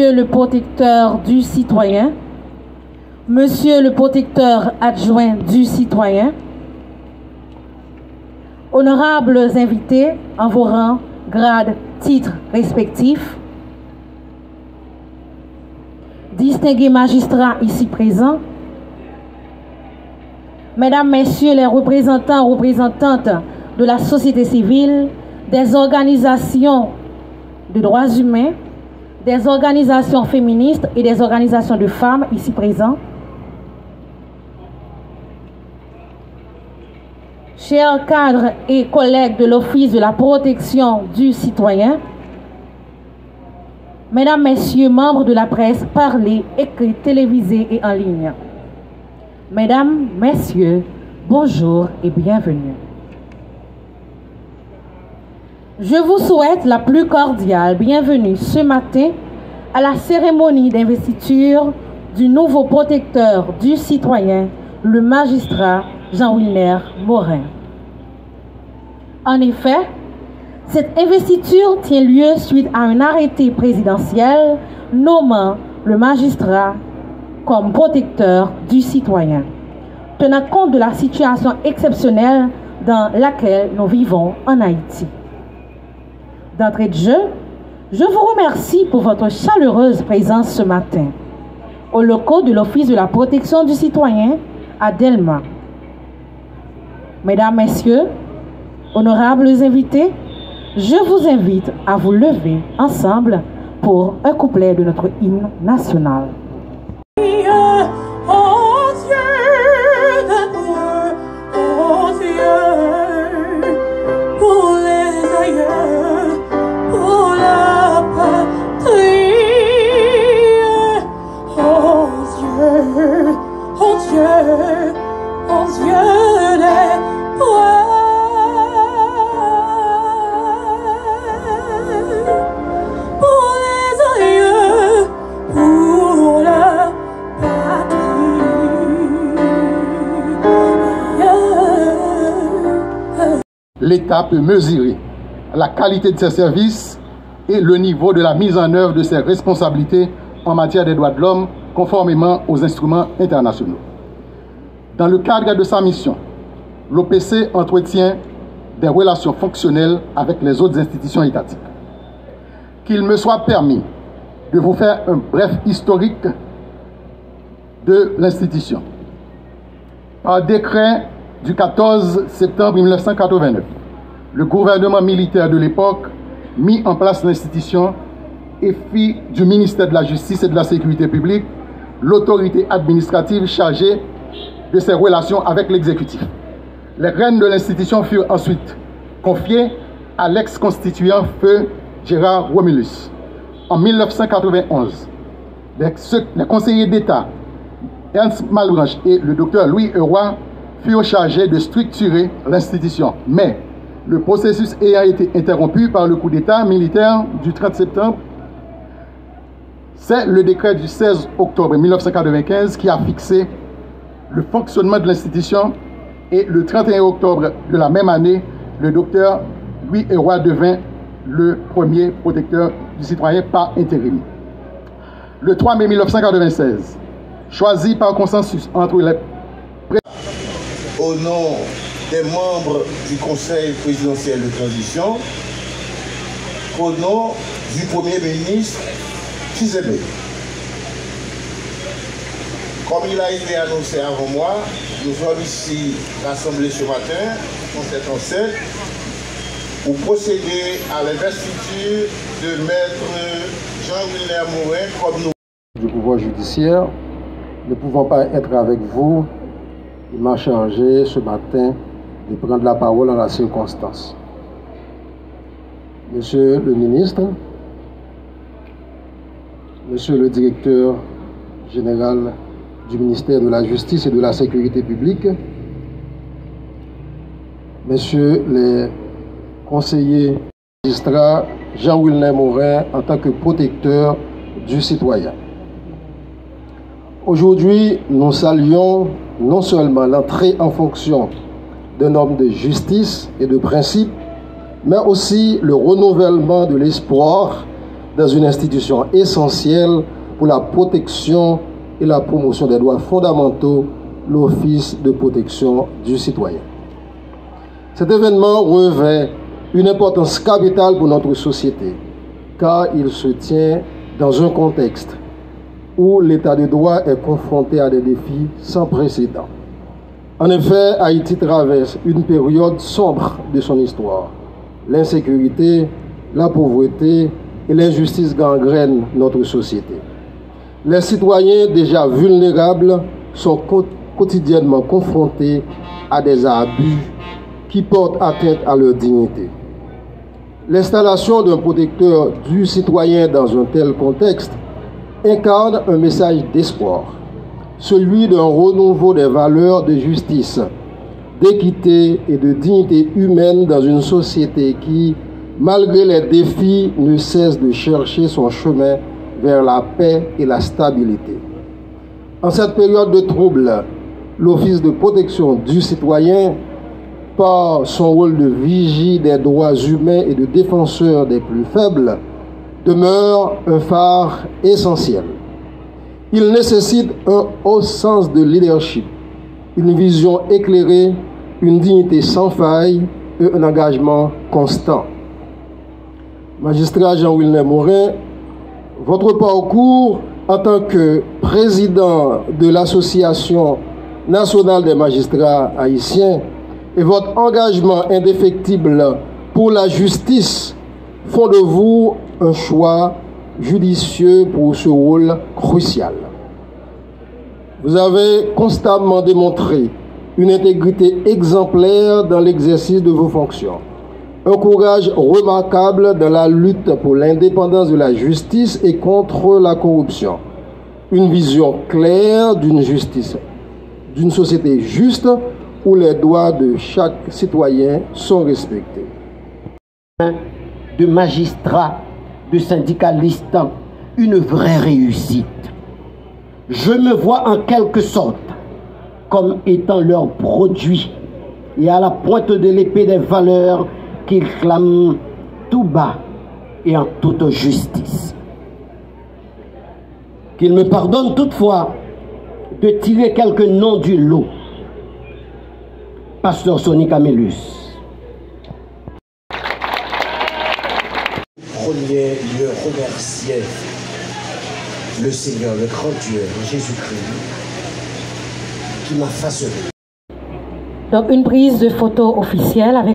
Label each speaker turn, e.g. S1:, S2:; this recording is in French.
S1: Monsieur le protecteur du citoyen, Monsieur le protecteur adjoint du citoyen, honorables invités en vos rangs, grades, titres respectifs, distingués magistrats ici présents, Mesdames, Messieurs les représentants, représentantes de la société civile, des organisations de droits humains, des organisations féministes et des organisations de femmes ici présents, chers cadres et collègues de l'Office de la protection du citoyen, Mesdames, Messieurs, membres de la presse, parlée, écrite, télévisée et en ligne. Mesdames, Messieurs, bonjour et bienvenue. Je vous souhaite la plus cordiale bienvenue ce matin à la cérémonie d'investiture du nouveau protecteur du citoyen, le magistrat Jean-Wilner Morin. En effet, cette investiture tient lieu suite à un arrêté présidentiel nommant le magistrat comme protecteur du citoyen, tenant compte de la situation exceptionnelle dans laquelle nous vivons en Haïti. D'entrée de jeu, je vous remercie pour votre chaleureuse présence ce matin aux locaux de l'Office de la protection du citoyen à Delma. Mesdames, Messieurs, honorables invités, je vous invite à vous lever ensemble pour un couplet de notre hymne national.
S2: L'État peut mesurer la qualité de ses services et le niveau de la mise en œuvre de ses responsabilités en matière des droits de l'homme conformément aux instruments internationaux. Dans le cadre de sa mission, l'OPC entretient des relations fonctionnelles avec les autres institutions étatiques. Qu'il me soit permis de vous faire un bref historique de l'institution. Par décret du 14 septembre 1989, le gouvernement militaire de l'époque mit en place l'institution et fit du ministère de la Justice et de la Sécurité publique l'autorité administrative chargée de ses relations avec l'exécutif. Les rênes de l'institution furent ensuite confiées à l'ex-constituant feu Gérard Romulus. En 1991, les conseillers d'État Ernst Malebranche et le docteur Louis Euroy furent chargés de structurer l'institution. Mais le processus ayant été interrompu par le coup d'État militaire du 30 septembre, c'est le décret du 16 octobre 1995 qui a fixé le fonctionnement de l'institution et le 31 octobre de la même année, le docteur Louis Euroy devint le premier protecteur du citoyen par intérim. Le 3 mai 1996, choisi par consensus entre les
S3: au nom des membres du Conseil présidentiel de transition, au nom du Premier ministre Tizébé. Comme il a été annoncé avant moi, nous sommes ici rassemblés ce matin, en cette enceinte, pour procéder à l'investiture de Maître Jean-Wilner Morin comme nous.
S4: Du pouvoir judiciaire, ne pouvant pas être avec vous, il m'a chargé ce matin de prendre la parole en la circonstance. Monsieur le ministre, Monsieur le directeur général du ministère de la Justice et de la Sécurité publique, Messieurs les conseillers magistrats Jean-Wilner Morin en tant que protecteur du citoyen. Aujourd'hui, nous saluons non seulement l'entrée en fonction d'un homme de justice et de principe, mais aussi le renouvellement de l'espoir dans une institution essentielle pour la protection et la promotion des droits fondamentaux, l'Office de protection du citoyen. Cet événement revêt une importance capitale pour notre société, car il se tient dans un contexte où l'état de droit est confronté à des défis sans précédent. En effet, Haïti traverse une période sombre de son histoire. L'insécurité, la pauvreté et l'injustice gangrènent notre société. Les citoyens déjà vulnérables sont quotidiennement confrontés à des abus qui portent atteinte à leur dignité. L'installation d'un protecteur du citoyen dans un tel contexte incarne un message d'espoir, celui d'un renouveau des valeurs de justice, d'équité et de dignité humaine dans une société qui, malgré les défis, ne cesse de chercher son chemin vers la paix et la stabilité. En cette période de trouble, l'Office de protection du citoyen, par son rôle de vigie des droits humains et de défenseur des plus faibles, demeure un phare essentiel. Il nécessite un haut sens de leadership, une vision éclairée, une dignité sans faille et un engagement constant. Magistrat Jean-Wilner Morin, votre parcours en tant que président de l'Association nationale des magistrats haïtiens et votre engagement indéfectible pour la justice font de vous un choix judicieux pour ce rôle crucial. Vous avez constamment démontré une intégrité exemplaire dans l'exercice de vos fonctions, un courage remarquable dans la lutte pour l'indépendance de la justice et contre la corruption, une vision claire d'une justice, d'une société juste où les droits de chaque citoyen sont respectés.
S5: De magistrats, de syndicalistes, une vraie réussite. Je me vois en quelque sorte comme étant leur produit et à la pointe de l'épée des valeurs qu'ils clament tout bas et en toute justice. Qu'ils me pardonnent toutefois de tirer quelques noms du lot. Pasteur Sonny Camellus.
S6: Premier lieu remercier le Seigneur, le grand Dieu, Jésus-Christ, qui m'a façonné.
S1: Donc une prise de photo officielle avec